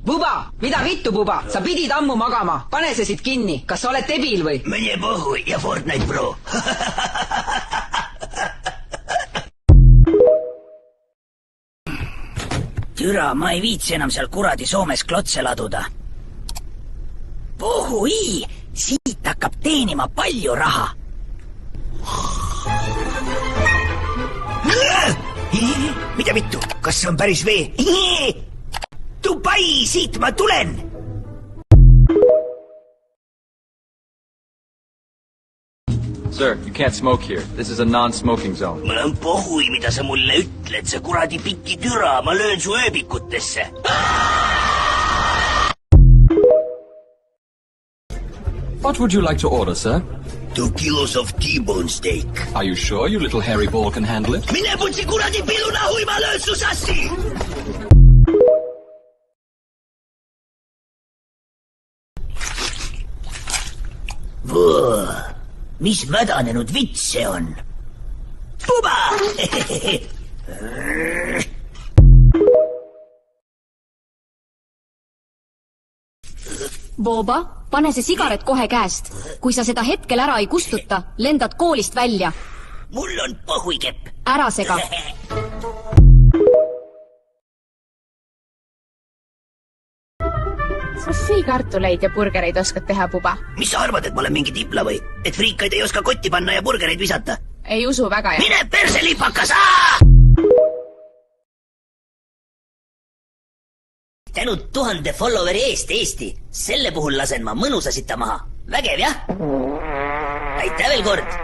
Buba, mida vittu, Buba? Sa pidid ammu magama. Pane see siit kinni. Kas sa oled debil või? Mene pohhu ja Fortnite Pro. Türa, ma ei viitsi enam seal kuradi Soomes klotse laduda. Pohhui, siit hakkab teenima palju raha. Mida vittu? Kas see on päris vee? Dubai, siit ma tulen! Sir, you can't smoke here. This is a non-smoking zone. Mul on pohhui, mida sa mulle ütled. See kuradi pikki türa, ma löön su ööbikutesse. What would you like to order, sir? 2 kilos of T-bone steak. Are you sure your little hairy ball can handle it? Mine putsi kuradi piluna hui, ma löön su sassi! Mis mädanenud vits see on? Buba! Boba, pane see sigaret kohe käest. Kui sa seda hetkel ära ei kustuta, lendad koolist välja. Mul on pohhuikepp. Ära sega. Sa siikartuleid ja burgereid oskad teha, Buba? Mis sa arvad, et ma olen mingi tipla või? Et friikaid ei oska kotti panna ja burgereid visata? Ei usu väga, jah. Mine perse lipakas! Tänud 1000 followeri eest, Eesti. Selle puhul lasen ma mõnusasita maha. Vägev, jah? Aitäh veel kord!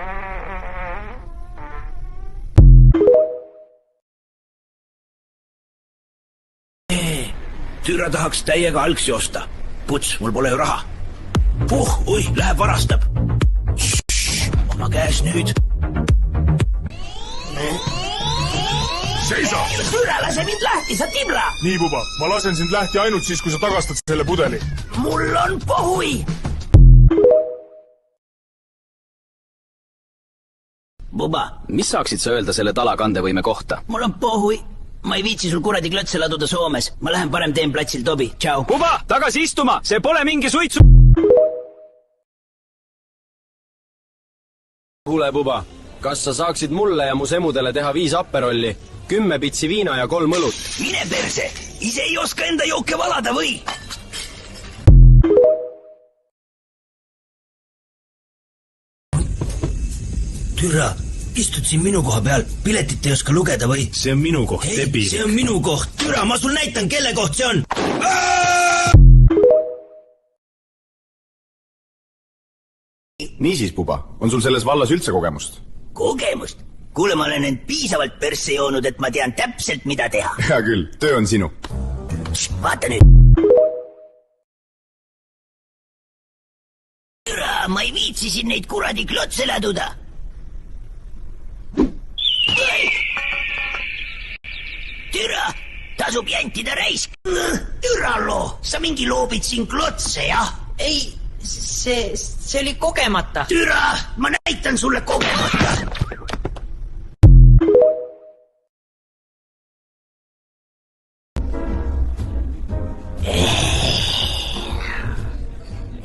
Türa tahaks täiega algsi osta. Puts, mul pole ju raha. Oi, läheb varastab. Oma käes nüüd. Seisa! Türa, lase mind lähti, sa tibla! Nii, Buba, ma lasen sind lähti ainult siis, kui sa tagastad selle pudeli. Mul on pohhui! Buba. Mis saaksid sa öelda selle tala kandevõime kohta? Mul on pohhui. Ma ei viitsi sul kuradi klotse laduda Soomes. Ma lähen parem teen platsil tobi. Tšau. Buba, tagasi istuma! See pole mingi suitsu... Kuule, Buba, kas sa saaksid mulle ja mu semudele teha 5 apperolli, 10 pitsi viina ja 3 õlut? Mine perse! Ise ei oska enda jooke valada või? Türa, istud siin minu koha peal. Piletit ei oska lugeda või? See on minu koht, tebi. See on minu koht. Türa, ma sul näitan, kelle koht see on. Niisiis, Buba, on sul selles vallas üldse kogemust? Kogemust? Kuule, ma olen end piisavalt persse joonud, et ma tean täpselt, mida teha. Hea küll, töö on sinu. Vaata nüüd. Türa, ma ei viitsi siin neid kuradi klotse laduda. Türa, tasub jäntida raisk. Türa loo, sa mingi loobid siin klotse, jah? Ei, see oli kogemata. Türa, ma näitan sulle kogemata.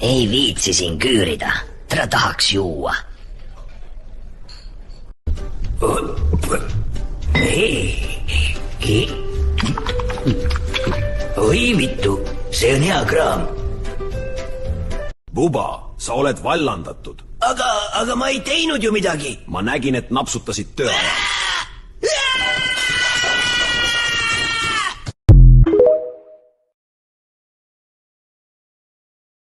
Ei viitsi siin küürida. Täna tahaks juua. Oi vittu, see on hea kraam. Buba, sa oled vallandatud. Aga ma ei teinud ju midagi. Ma nägin, et napsutasid töö.